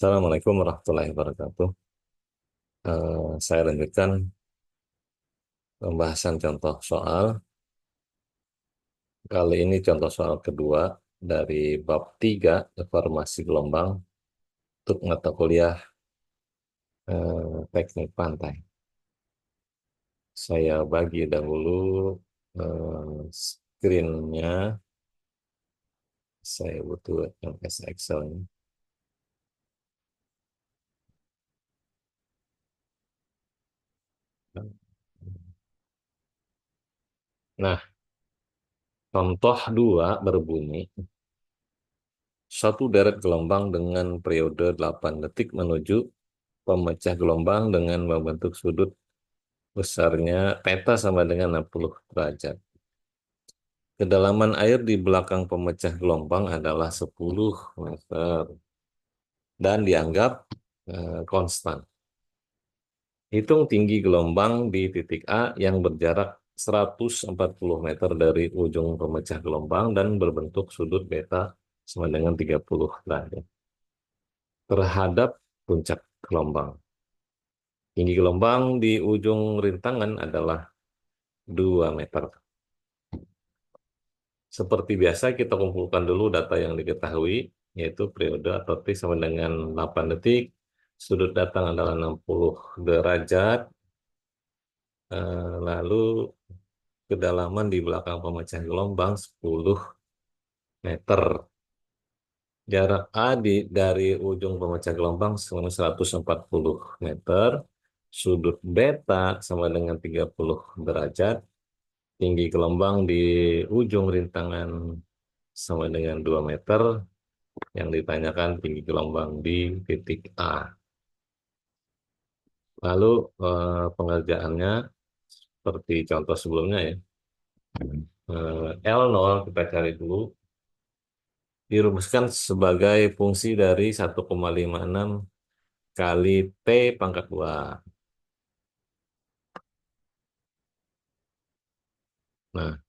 Assalamualaikum warahmatullahi wabarakatuh. Saya lanjutkan pembahasan contoh soal. Kali ini contoh soal kedua dari bab 3 informasi gelombang untuk mata kuliah teknik pantai. Saya bagi dahulu screen-nya. Saya butuh MS Excel-nya. Nah, contoh 2 berbunyi, satu deret gelombang dengan periode 8 detik menuju pemecah gelombang dengan membentuk sudut besarnya peta sama dengan 60 derajat. Kedalaman air di belakang pemecah gelombang adalah 10 meter dan dianggap konstan. Hitung tinggi gelombang di titik A yang berjarak 140 meter dari ujung pemecah gelombang dan berbentuk sudut beta sama dengan 30 derajat terhadap puncak gelombang. Tinggi gelombang di ujung rintangan adalah 2 meter. Seperti biasa, kita kumpulkan dulu data yang diketahui, yaitu periode atau T sama dengan 8 detik, sudut datang adalah 60 derajat, lalu kedalaman di belakang pemecah gelombang 10 meter. Jarak A dari ujung pemecah gelombang sama 140 meter, sudut beta sama dengan 30 derajat, tinggi gelombang di ujung rintangan sama dengan 2 meter, yang ditanyakan tinggi gelombang di titik A. Lalu pengerjaannya seperti contoh sebelumnya ya. L0 kita cari dulu. Dirumuskan sebagai fungsi dari 1,56 kali T pangkat 2. Nah,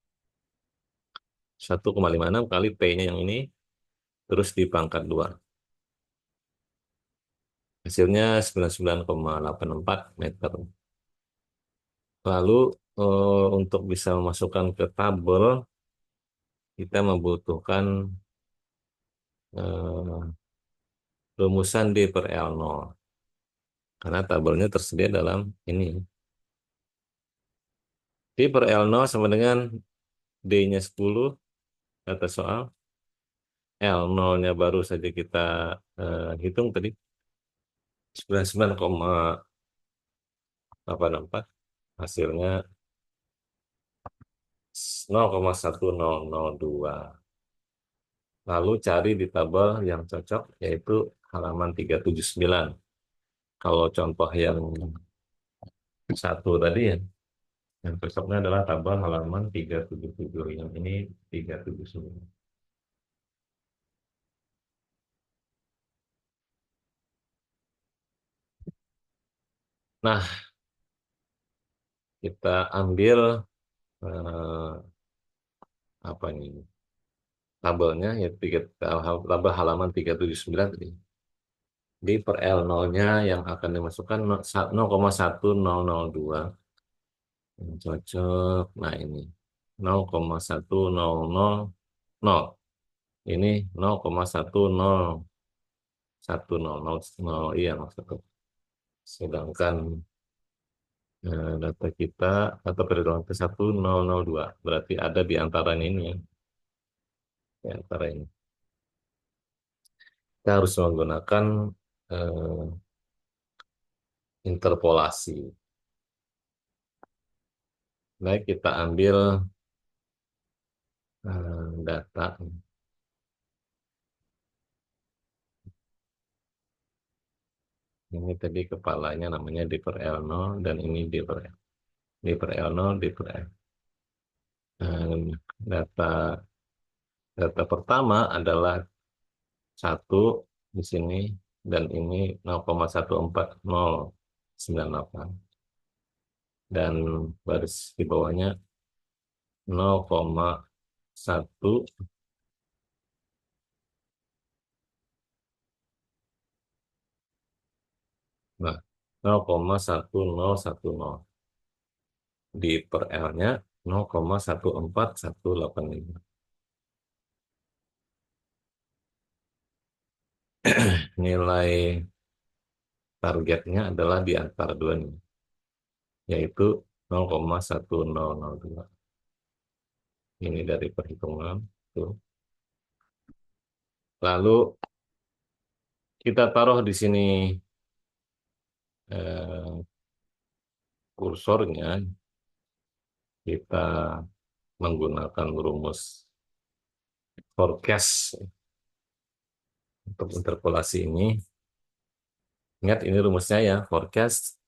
1,56 kali T-nya yang ini, terus dipangkat 2. Hasilnya 99,84 meter. Lalu untuk bisa memasukkan ke tabel, kita membutuhkan eh, rumusan D per L0. Karena tabelnya tersedia dalam ini. D per L0 sama dengan D-nya 10, kata soal. L0-nya baru saja kita hitung tadi. 99,84. Hasilnya 0,1002. Lalu cari di tabel yang cocok, yaitu halaman 379. Kalau contoh yang satu tadi ya, yang cocoknya adalah tabel halaman 377. Yang ini 379. Nah, kita ambil eh, apa ini tabelnya, ya tabel halaman 379 tadi. Di per L0-nya yang akan dimasukkan 0,1002 yang cocok. Nah, ini 0,1000. Ini 0,101000. Iya, maksudnya. Sedangkan data kita atau perhitungan ke 1002 berarti ada di antaranya ini ya, di antara ini. Kita harus menggunakan eh, interpolasi. Baik, kita ambil data. Ini tadi kepalanya namanya D per L0 dan ini D per L. D per L0, D per L. Data data pertama adalah 1 di sini dan ini 0,14098 dan baris di bawahnya 0,1. 0,1010. Di per L-nya 0,14185. Nilai targetnya adalah di antara dua nih, yaitu 0,1002. Ini dari perhitungan. Tuh. Lalu kita taruh di sini eh, kursornya, kita menggunakan rumus forecast untuk interpolasi ini. Ingat ini rumusnya ya, forecast,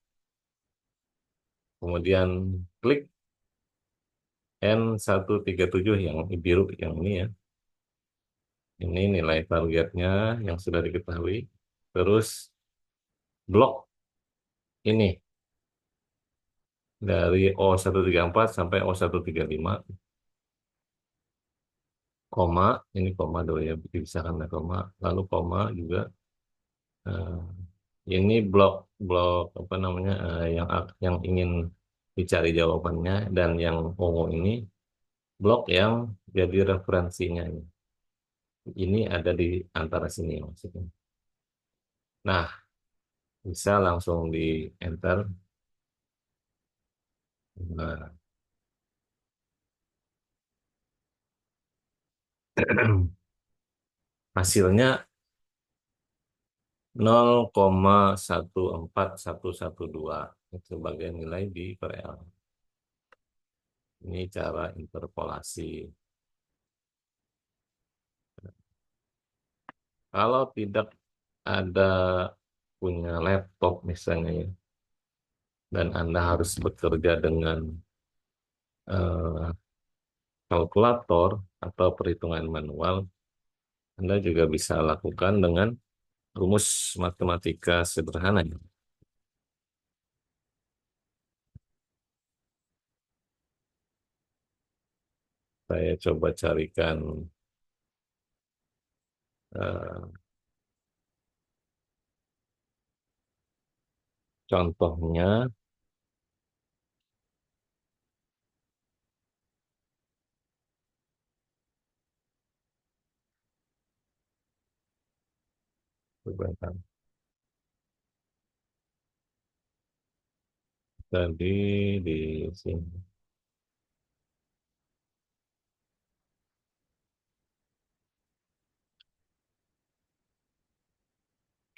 kemudian klik N137 yang biru yang ini ya. Ini nilai targetnya yang sudah diketahui. Terus blok ini dari O134 sampai O135, koma, ini koma dulu ya, dipisahkan dengan koma. Lalu koma juga, eh, ini blok apa namanya, yang ingin dicari jawabannya, dan yang ungu ini blok yang jadi referensinya. Ini ada di antara sini maksudnya. Nah, bisa langsung di enter. Nah, hasilnya 0,14112 sebagai nilai di per L. Ini cara interpolasi. Kalau tidak ada punya laptop misalnya ya, dan Anda harus bekerja dengan eh, kalkulator atau perhitungan manual, Anda juga bisa lakukan dengan rumus matematika sederhana ya. Saya coba carikan eh, contohnya. Sebentar. Tadi di sini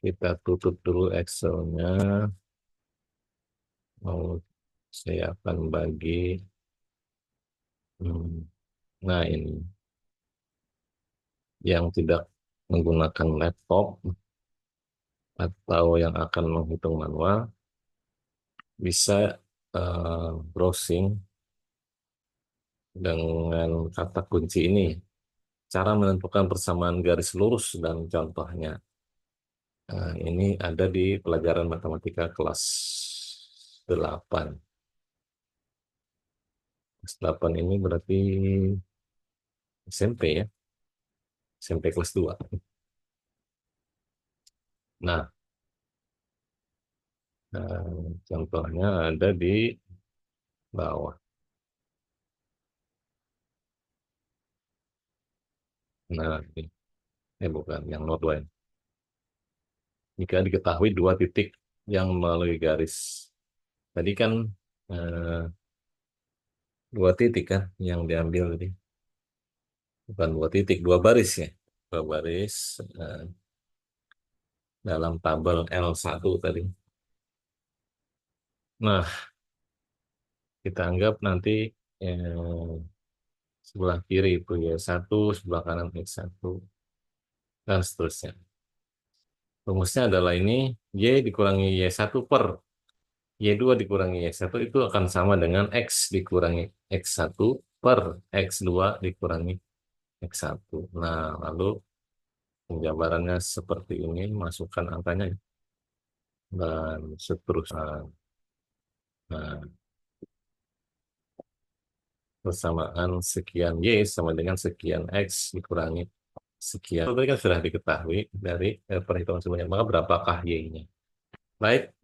kita tutup dulu Excel-nya. Mau saya akan bagi. hmm, Nah, ini yang tidak menggunakan laptop atau yang akan menghitung manual bisa browsing dengan kata kunci ini. Cara menentukan persamaan garis lurus dan contohnya. Ini ada di pelajaran matematika kelas 8. Kelas 8 ini berarti SMP ya, SMP kelas 2. Nah, contohnya ada di bawah. Nah, ini bukan yang node line. Jika diketahui dua titik yang melalui garis. Tadi kan eh, dua titik kan yang diambil tadi. Bukan dua titik, dua baris ya. Dua baris dalam tabel L1 tadi. Nah, kita anggap nanti eh, sebelah kiri itu Y1, sebelah kanan X1, dan seterusnya. Rumusnya adalah ini, Y dikurangi Y1 per Y2 dikurangi Y1 itu akan sama dengan X dikurangi X1 per X2 dikurangi X1. Nah, lalu penjabarannya seperti ini, masukkan angkanya dan seterusnya. Nah, persamaan sekian Y sama dengan sekian X dikurangi sekian. Itu kan sudah diketahui dari perhitungan sebelumnya. Maka berapakah Y-nya? Baik,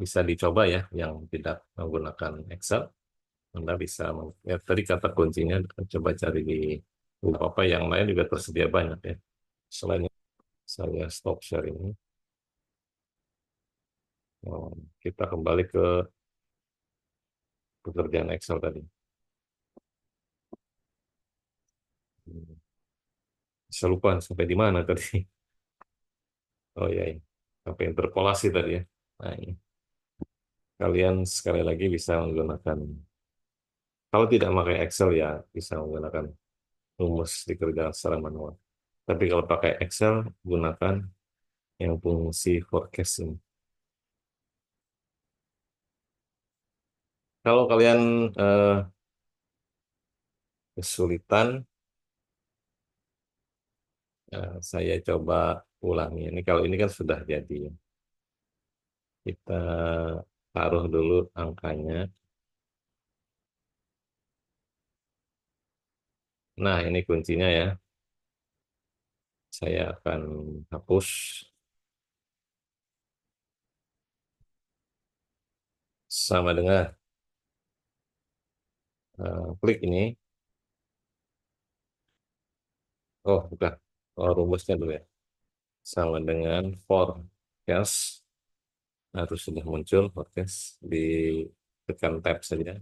bisa dicoba ya, yang tidak menggunakan Excel. Anda bisa, ya tadi kata kuncinya coba cari di buku apa yang lain juga tersedia banyak ya. Selain itu, saya stop share ini. Oh, kita kembali ke pekerjaan Excel tadi. Saya lupa sampai di mana tadi. Oh iya, iya. Sampai interpolasi tadi ya. Nah, ini. Kalian sekali lagi bisa menggunakan, kalau tidak pakai Excel ya bisa menggunakan rumus dikerjakan secara manual. Tapi kalau pakai Excel, gunakan yang fungsi forecast ini. Kalau kalian eh, kesulitan, saya coba ulangi. Ini kalau ini kan sudah jadi. Kita taruh dulu angkanya. Nah, ini kuncinya ya. Saya akan hapus sama dengan klik ini. Oh, bukan. Oh, rumusnya dulu ya. Sama dengan forecast. Harus sudah muncul forecast. Ditekan tab saja.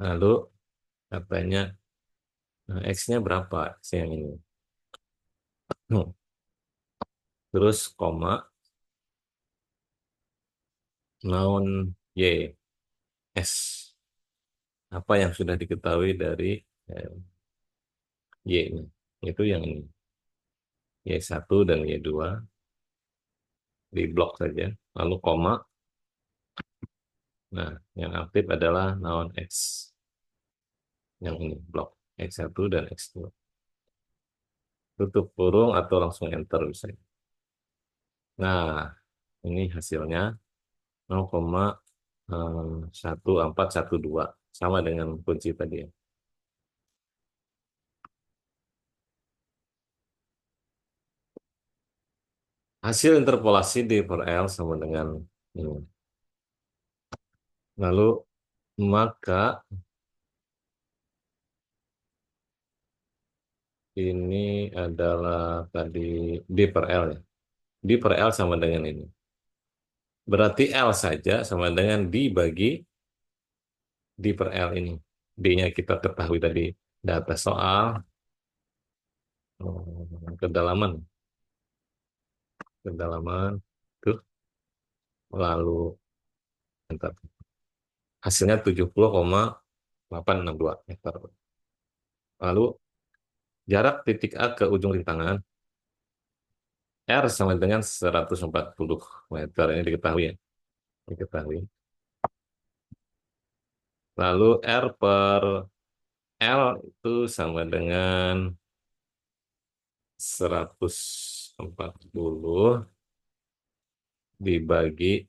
Lalu katanya X-nya berapa? X yang ini. Terus koma, noun Y, S. Apa yang sudah diketahui dari eh, Y ini? Itu yang ini. Y1 dan Y2 di blok saja. Lalu koma. Nah, yang aktif adalah noun X. Yang ini, blok X1 dan X2. Tutup kurung atau langsung enter bisa. Nah, ini hasilnya 0,1412 sama dengan kunci tadi ya. Hasil interpolasi di per L sama dengan ini. Lalu maka ini adalah tadi D per L ya. D per L sama dengan ini. Berarti L saja sama dengan D bagi D per L ini. D-nya kita ketahui tadi data soal, kedalaman, kedalaman, tuh, lalu entar. Hasilnya 70,862 meter. Lalu jarak titik A ke ujung rintangan R sama dengan 140 meter. Ini diketahui ya. Diketahui. Lalu R per L itu sama dengan 140 dibagi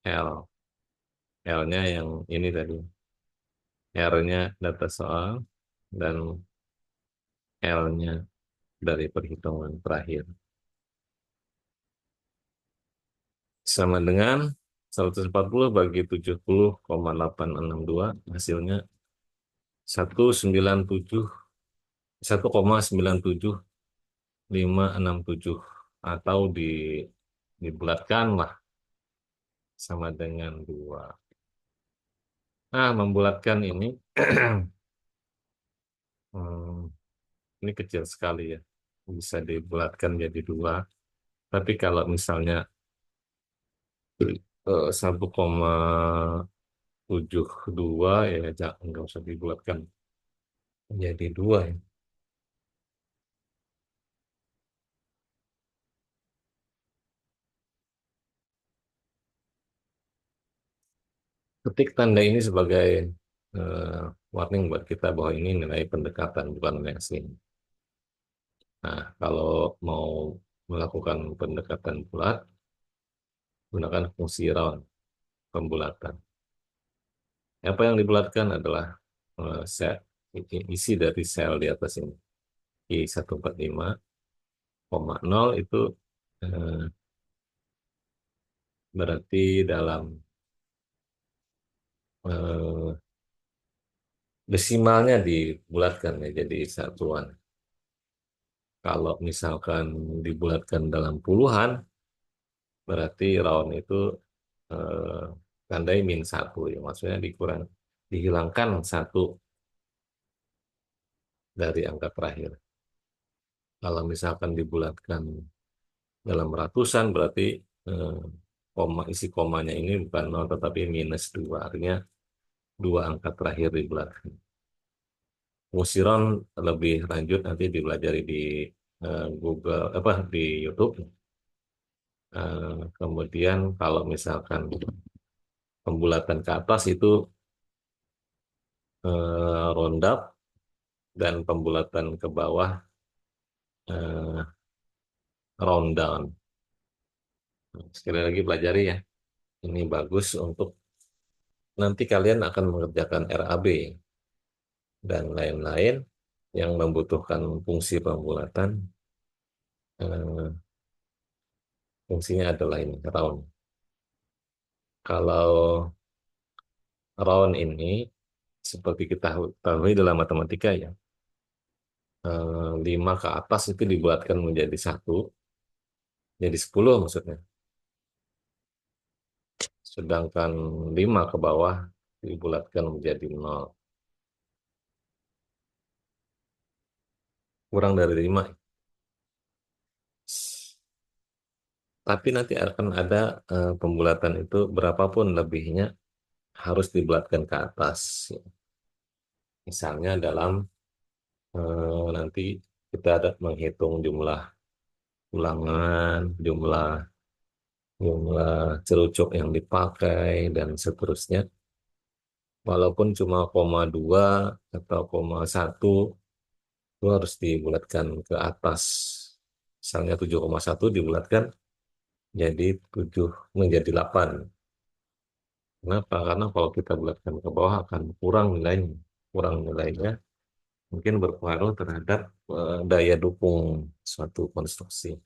L. L-nya yang ini tadi. R-nya data soal dan L-nya dari perhitungan terakhir. Sama dengan 140 bagi 70,862 hasilnya 197 1,97567 atau dibulatkan lah sama dengan 2. Nah, membulatkan ini hmm, ini kecil sekali ya. Bisa dibulatkan jadi 2. Tapi kalau misalnya 1,72 ya jangan nggak usah dibulatkan jadi 2 ya. Ketik tanda ini sebagai eh, warning buat kita bahwa ini nilai pendekatan bukan nilai asli. Nah, kalau mau melakukan pendekatan bulat, gunakan fungsi round pembulatan. Apa yang dibulatkan adalah sel, isi dari sel di atas ini. I145,0 itu eh, Berarti dalam desimalnya dibulatkan ya jadi satuan. Kalau misalkan dibulatkan dalam puluhan, berarti round itu eh, tandai -1 ya. Maksudnya dihilangkan satu dari angka terakhir. Kalau misalkan dibulatkan dalam ratusan, berarti eh, isi komanya ini bukan nol tetapi -2. Artinya dua angka terakhir dibulatkan. Musiron lebih lanjut nanti dipelajari di Google apa di YouTube. Kemudian kalau misalkan pembulatan ke atas itu round up dan pembulatan ke bawah eh, round down. Sekali lagi pelajari ya. Ini bagus untuk nanti kalian akan mengerjakan RAB dan lain-lain yang membutuhkan fungsi pembulatan. eh, Fungsinya adalah ini round. Kalau round ini seperti kita ketahui dalam matematika ya, 5 ke atas itu dibuatkan menjadi satu, jadi 10 maksudnya. Sedangkan 5 ke bawah dibulatkan menjadi nol. Kurang dari 5. Tapi nanti akan ada pembulatan itu berapapun lebihnya harus dibulatkan ke atas. Misalnya dalam nanti kita ada menghitung jumlah ulangan, jumlah jumlah cerucuk yang dipakai dan seterusnya. Walaupun cuma koma 2 atau koma 1 itu harus dibulatkan ke atas. Misalnya 7,1 dibulatkan jadi 7 menjadi 8. Kenapa? Karena kalau kita bulatkan ke bawah akan kurang nilainya. Kurang nilainya mungkin berpengaruh terhadap daya dukung suatu konstruksi.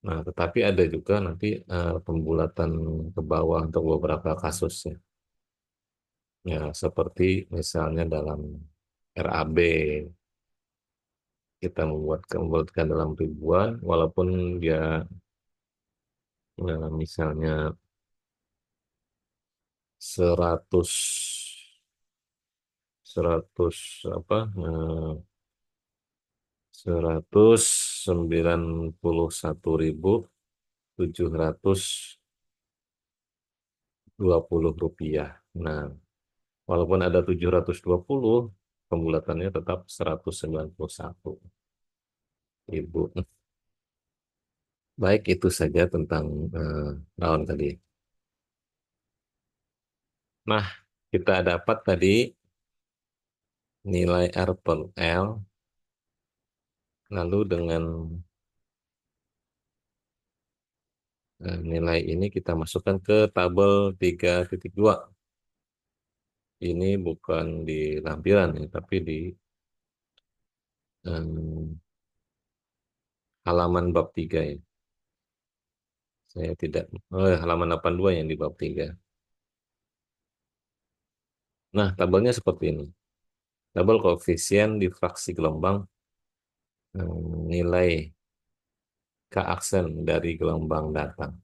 Nah, tetapi ada juga nanti pembulatan ke bawah untuk beberapa kasus ya. Ya, seperti misalnya dalam RAB kita membuatkan dalam ribuan, walaupun dia misalnya 100 100 apa 191.720 rupiah. Nah, walaupun ada 720, pembulatannya tetap 191.000. Baik, itu saja tentang lawan tadi. Nah, kita dapat tadi nilai R per L, lalu dengan nilai ini kita masukkan ke tabel 3.2. Ini bukan di lampiran ya, tapi di em, halaman bab 3 ya. Saya tidak, halaman 82 yang di bab 3. Nah, tabelnya seperti ini. Tabel koefisien difraksi gelombang, nilai K aksen dari gelombang datang.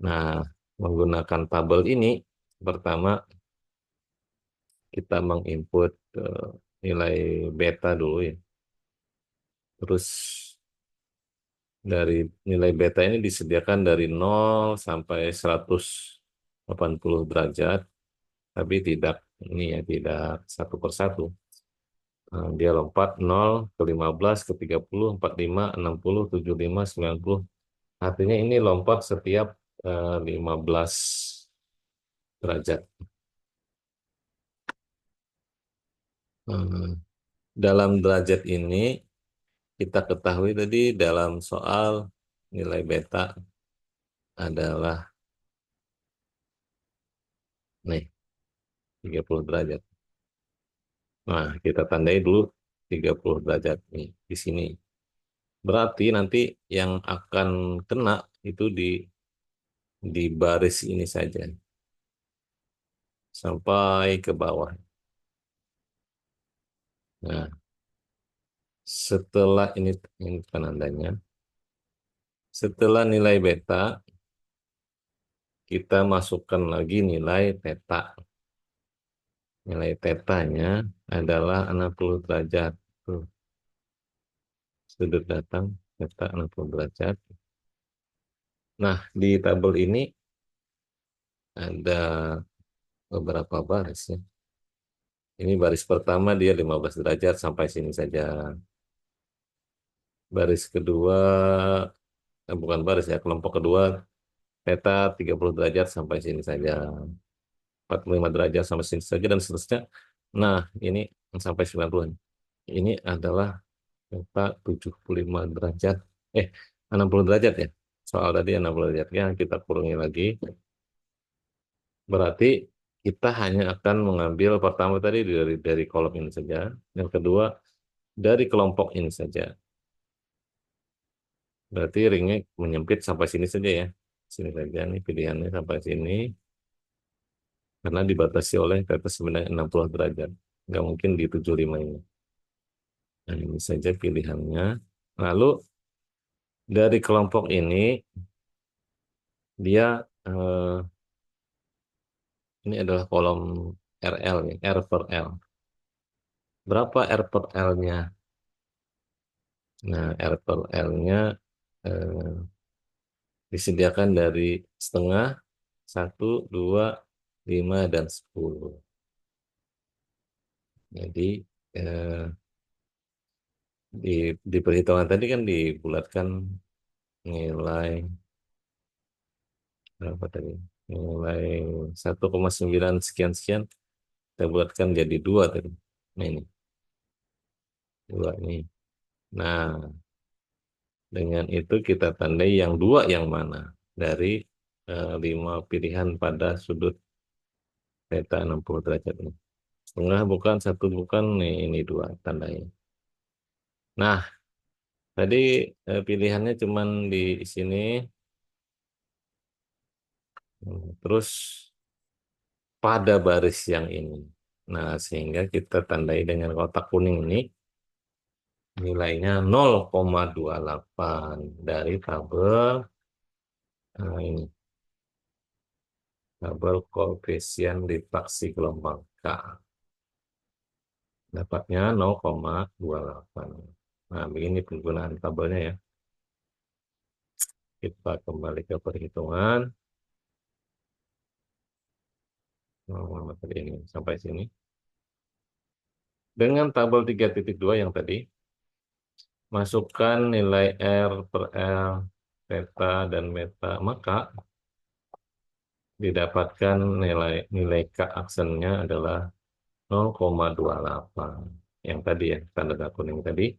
Nah, menggunakan tabel ini, pertama kita menginput nilai beta dulu ya. Terus dari nilai beta ini disediakan dari 0 sampai 180 derajat, tapi tidak ini ya tidak satu persatu. Dia lompat 0 ke 15 ke 30 45 60 75 90. Artinya ini lompat setiap 15 derajat. Hmm, Dalam derajat ini kita ketahui tadi dalam soal nilai beta adalah nih 30 derajat. Nah, kita tandai dulu 30 derajat nih di sini. Berarti nanti yang akan kena itu di di baris ini saja sampai ke bawah. Nah, setelah ini penandanya. Setelah nilai beta, kita masukkan lagi nilai teta. Nilai tetanya adalah 60 derajat. Tuh, sudut datang, teta 60 derajat. Nah, di tabel ini ada beberapa baris ya. Ini baris pertama dia 15 derajat sampai sini saja. Baris kedua, bukan baris ya, kelompok kedua theta 30 derajat sampai sini saja. 45 derajat sampai sini saja dan seterusnya. Nah, ini sampai 90. Ini adalah theta 75 derajat. Eh, 60 derajat ya. Soal tadi 60 derajatnya kita kurangi lagi. Berarti kita hanya akan mengambil pertama tadi dari kolom ini saja. Yang kedua dari kelompok ini saja. Berarti ringnya menyempit sampai sini saja ya. Sini saja nih pilihannya sampai sini. Karena dibatasi oleh tetes sebenarnya 60 derajat. Nggak mungkin di 75 ini. Nah, ini saja pilihannya. Lalu dari kelompok ini, dia ini adalah kolom RL, nih, R per L. Berapa R per L-nya? Nah, R per L-nya disediakan dari setengah, 1, 2, 5, dan 10. Jadi eh, di perhitungan tadi kan dibulatkan nilai berapa tadi? Nilai 1,9 sekian sekian kita bulatkan jadi 2 tadi. Nah ini 2 nih. Nah, dengan itu kita tandai yang 2 yang mana dari 5 pilihan pada sudut theta 60 derajat ini. Setengah bukan, satu bukan, nih ini 2 tandanya. Nah, tadi pilihannya cuman di sini. Terus pada baris yang ini. Nah, sehingga kita tandai dengan kotak kuning ini nilainya 0,28 dari tabel ini, tabel koefisien refraksi gelombang K. Dapatnya 0,28. Nah, begini penggunaan tabelnya ya. Kita kembali ke perhitungan. Tadi ini sampai sini. Dengan tabel 3.2 yang tadi, masukkan nilai R per L, theta, dan beta, maka didapatkan nilai nilai K aksennya adalah 0,28. Yang tadi ya, tanda kuning tadi.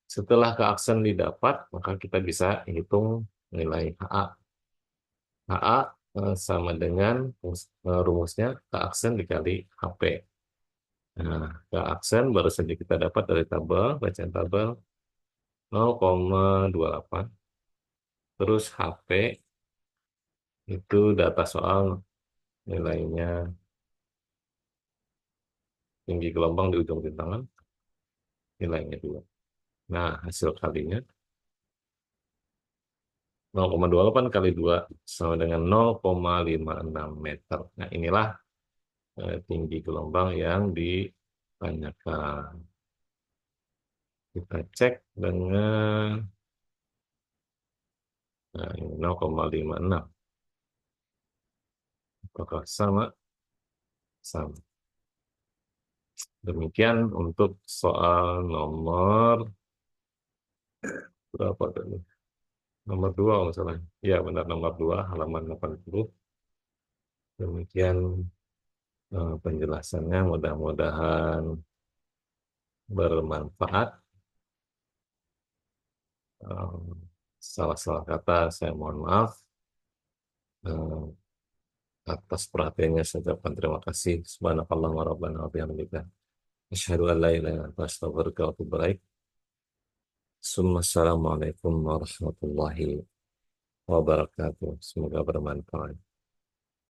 Setelah K aksen didapat, maka kita bisa hitung nilai HA. HA sama dengan rumusnya K aksen dikali HP. Nah, K aksen baru saja kita dapat dari tabel, bacaan tabel 0,28. Terus HP itu data soal nilainya tinggi gelombang di ujung rintangan, nilainya 2. Nah, hasil kalinya 0,28 kali 2 sama dengan 0,56 meter. Nah, inilah tinggi gelombang yang ditanyakan. Kita cek dengan nah, ini 0,56. Apakah sama? Sama. Demikian untuk soal nomor berapa tadi? Nomor 2 kalau salah. Ya, benar nomor 2 halaman 80. Demikian penjelasannya, mudah-mudahan bermanfaat. Salah-salah kata saya mohon maaf. Atas perhatiannya saya ucapkan terima kasih. Subhanakallah wa rabbana wa bihamdika. Asyhadu an la ilaha illa anta astaghfiruka wa atubu ilaik. Assalamualaikum warahmatullahi wabarakatuh. Semoga bermanfaat.